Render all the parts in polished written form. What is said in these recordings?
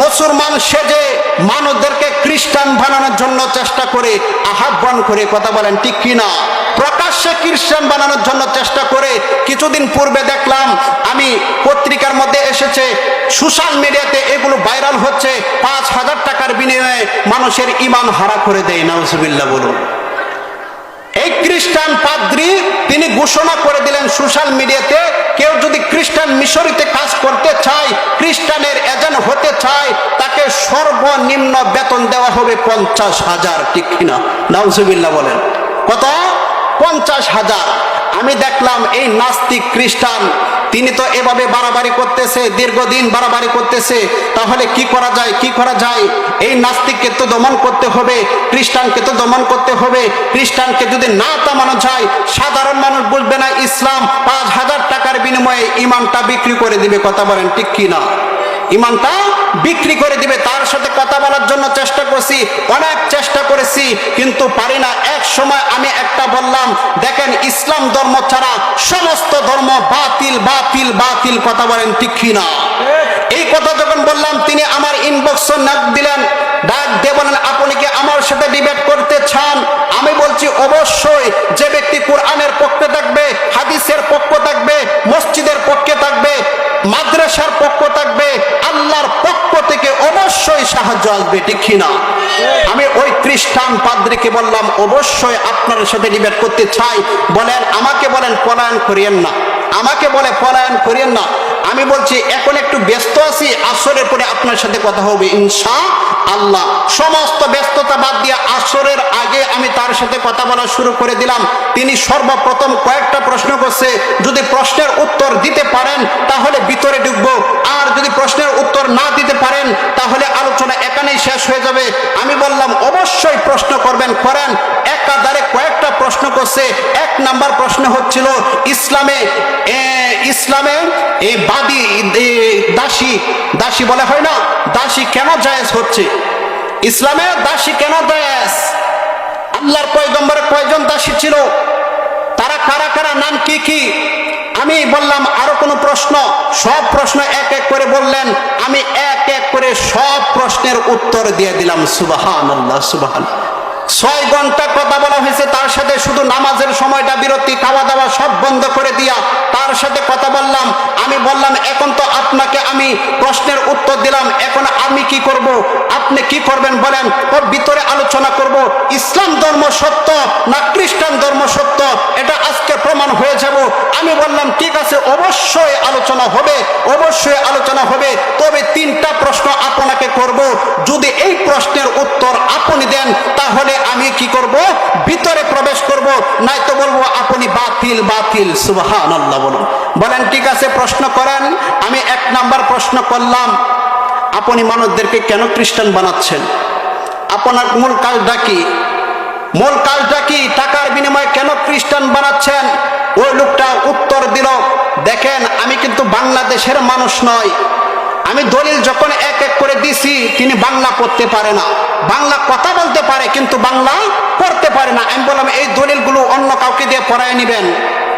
মুসলমান সেজে মানুষদেরকে খ্রিস্টান বানানোর জন্য চেষ্টা করে, আহ্বান করে, কথা বলেন ঠিক কিনা? প্রকাশ্যে খ্রিস্টান বানানোর জন্য চেষ্টা করে। কিছুদিন পূর্বে দেখলাম আমি, পত্রিকার মধ্যে এসেছে, সোশ্যাল মিডিয়াতে এগুলো ভাইরাল হচ্ছে, 5,000 টাকার বিনিময়ে মানুষের ঈমান হারা করে দেয়। নাউজুবিল্লাহ বলুন। এই খ্রিস্টান পাদ্রী তিনি ঘোষণা করে দিলেন সোশ্যাল মিডিয়াতে, কেউ যদি খ্রিস্টান মিশরিতে কাজ করতে চায়, খ্রিস্টানের এজেন্ট হতে চায়, তাকে সর্বনিম্ন বেতন দেওয়া হবে 50,000। ঠিক কিনা? নাউজুবিল্লাহ বলেন। কত? 50,000। আমি দেখলাম এই নাস্তিক খ্রিস্টান তিনি তো এভাবে বাড়াবাড়ি করতেছে, দীর্ঘদিন বাড়াবাড়ি করতেছে। তাহলে কি করা যায়? কি করা যায়? এই নাস্তিককে তো দমন করতে হবে, খ্রিস্টানকে তো দমন করতে হবে। খ্রিস্টানকে যদি না থামানো যায়, সাধারণ মানুষ বুঝবে না ইসলাম। 5,000 টাকার বিনিময়ে ইমানটা বিক্রি করে দিবে। কথা বলেন ঠিক কিনা? ইমানটা বিক্রি করে দিবে। তার সাথে কথা বলার জন্য চেষ্টা করছি, অনেক চেষ্টা করেছি, কিন্তু পারি না। এক সময় আমি একটা বললাম, দেখেন ইসলাম ধর্ম ছাড়া সমস্ত ধর্ম বাতিল, বাতিল, বাতিল। কথা বলেন ঠিক কিনা? এই কথা যখন বললাম, তিনি আমার ইনবক্সে ডাক দিলেন, ডাক দিয়ে বলেন, আপনি কি আমার সাথে ডিবেট করতে চান? আমি বলছি অবশ্যই। যে ব্যক্তি কোরআনের পক্ষে থাকবে, হাদিসের পক্ষে থাকবে, মসজিদের পক্ষে থাকবে, মাদ্রাসার পক্ষ থাকবে, আল্লাহর পক্ষ থেকে অবশ্যই সাহায্য আসবে। ঠিক কিনা? আমি ওই খ্রিস্টান পাদ্রীকে বললাম, অবশ্যই আপনার সাথে ডিবেট করতে চাই। বলেন, আমাকে বলেন পলায়ন করিয়েন না, আমাকে বলে পলায়ন করিয়েন না। আমি বলছি এখন একটু ব্যস্ত আছি, আসরের পরে আপনার সাথে কথা হবে ইনশাআল্লাহ। সমস্ত ব্যস্ততা বাদ দিয়ে আসরের আগে আমি তার সাথে কথা বলা শুরু করে দিলাম। তিনি সর্বপ্রথম কয়েকটা প্রশ্ন করছে, যদি প্রশ্নের উত্তর দিতে পারেন তাহলে ভিতরে ঢুকবো, আর যদি প্রশ্নের উত্তর না দিতে পারেন তাহলে আলোচনা এখানেই শেষ হয়ে যাবে। আমি বললাম অবশ্যই প্রশ্ন করবেন, করেন। একাধারে কয়েকটা প্রশ্ন করছে। 1 নাম্বার প্রশ্ন হচ্ছিল, ইসলামে এই বাদী দাসী বলে হয় না, দাসী কেন জায়েজ হচ্ছে? ইসলামে দাসী কেন জায়েজ? আল্লাহর পয়গম্বরের কয়জন দাসী ছিল? তারা কারা কারা? নাম কি কি? আমি বললাম আরো কোন প্রশ্ন? সব প্রশ্ন এক এক করে বললেন। আমি এক এক করে সব প্রশ্নের উত্তর দিয়ে দিলাম। সুবহানাল্লাহ, সুবহানাল্লাহ। 6 ঘন্টা কথা বলা হয়েছে তার সাথে, শুধু নামাজের সময়টা বিরতি, খাওয়া দাওয়া সব বন্ধ করে দিয়া তার সাথে কথা বললাম। আমি বললাম, এখন তো আপনাকে আমি প্রশ্নের উত্তর দিলাম, এখন আমি কি করব? আপনি কি করবেন বলেন? ওর ভিতরে আলোচনা করব, ইসলাম ধর্ম সত্য না খ্রিস্টান ধর্ম সত্য, এটা আজকে প্রমাণ হয়ে যাব। আমি বললাম ঠিক আছে, অবশ্যই আলোচনা হবে, অবশ্যই আলোচনা হবে। তবে 3টা প্রশ্ন আপনাকে করব, যদি এই প্রশ্নের উত্তর আপনি দেন তাহলে আমি কি করব? ভিতরে প্রবেশ করব, নাই তো বলবো আপনি বাতিল, বাতিল। সুবহানাল্লাহ বলুন। বলেন ঠিক আছে, প্রশ্ন করেন। আমি 1 নাম্বার প্রশ্ন করলাম, আপনি মানুষদেরকে কেন খ্রিস্টান বানাচ্ছেন? আপনার মূল কাজটা কি? মূল কাজটা কি? টাকার বিনিময়ে কেন খ্রিস্টান বানাচ্ছেন? ওই লোকটা উত্তর দিল, দেখেন আমি কিন্তু বাংলাদেশের মানুষ নয়। আমি দলিল যখন এক এক করে দিছি, তিনি বাংলা পড়তে পারে না, বাংলা কথা বলতে পারে কিন্তু বাংলা পড়তে পারে না। আমি বললাম এই দলিলগুলো অন্য কাউকে দিয়ে পড়ায় নেবেন।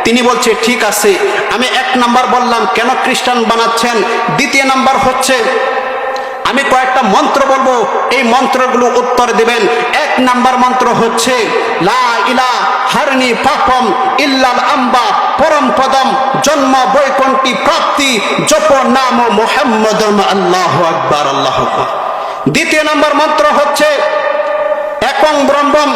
তিনি বলছে ঠিক আছে। আমি 1 নাম্বার বললাম কেন খ্রিস্টান বানাচ্ছেন। 2 নাম্বার হচ্ছে, আমি কয়েকটা মন্ত্র বলবো, এই মন্ত্রগুলো উত্তর দিবেন। 1 নাম্বার মন্ত্র হচ্ছে লা ইলাহা হারনি পাপম ইল্লাল আম্বা পরম পদম জন্ম বৈকুণ্ঠী প্রাপ্তি জপ নাম মুহাম্মাদুম আল্লাহু আকবার, আল্লাহু আকবার। 2 নাম্বার মন্ত্র হচ্ছে একং ব্রহ্মম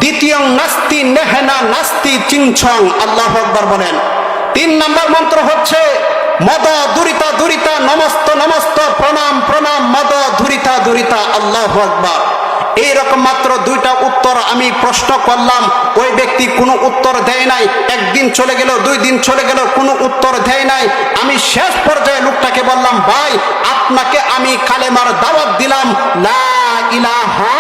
দ্বিতীয়ং নাস্তি নেহেনা নাস্তি চিংছং, আল্লাহু আকবার বলেন। 3 নাম্বার মন্ত্র হচ্ছে মদ দুরিতা দুরিতা নমস্ত নমস্ত প্রণাম প্রণাম মদ দুরিতা দুরিতা, আল্লাহু আকবার। এইরকম মাত্র 2টা উত্তর আমি প্রশ্ন করলাম, ওই ব্যক্তি কোনো উত্তর দেয় নাই। 1 দিন চলে গেল, 2 দিন চলে গেল, কোনো উত্তর দেয় নাই। আমি শেষ পর্যায়ে লোকটাকে বললাম, ভাই আপনাকে আমি কালেমার দাওয়াত দিলাম, লা ইলাহা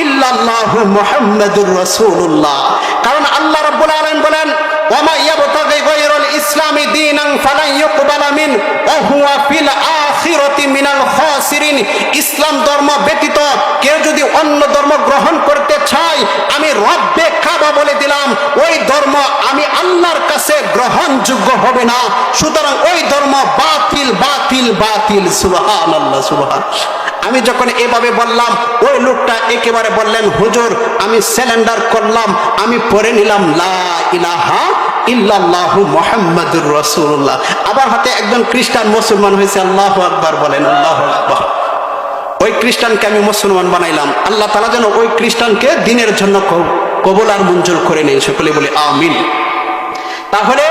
ইল্লাল্লাহু মুহাম্মাদুর রাসূলুল্লাহ। কারণ আল্লাহ রাব্বুল আলামিন বলেন, ওয়ামা ইয়াবতাগি গায়রাল ইসলামি দীনান ফালান ইউকবালা মিন ওয়া হুয়া ফিল আখিরাতি মিনাল খাসিরিন। ইসলাম ধর্ম ব্যতীত কেউ যদি অন্য ধর্ম গ্রহণ করতে চায়, আমি রব্বে কাবা বলে দিলাম, ওই ধর্ম আমি আল্লাহর কাছে গ্রহণযোগ্য হবে না। সুতরাং ওই ধর্ম বাতিল, বাতিল বাতিল বাতিল, সুবহানাল্লাহ সুবহান। আমি যখন এভাবে বললাম, ওই লোকটা একেবারে বললেন, হুজুর আমি স্যালেন্ডার করলাম, আমি পড়ে নিলাম লা ইলাহা ইল্লাল্লাহু মুহাম্মাদুর রাসূলুল্লাহ। আবার হাতে একজন খ্রিস্টান মুসলমান হয়েছে, আল্লাহু আকবার বলেন, আল্লাহু আকবার। ওই খ্রিস্টানকে আমি মুসলমান বানাইলাম, আল্লাহ তাআলা যেন ওই খ্রিস্টানকে দ্বীনের জন্য কবুল আর মঞ্জুর করে নেই, সকলে বলে আমিন। তাহলে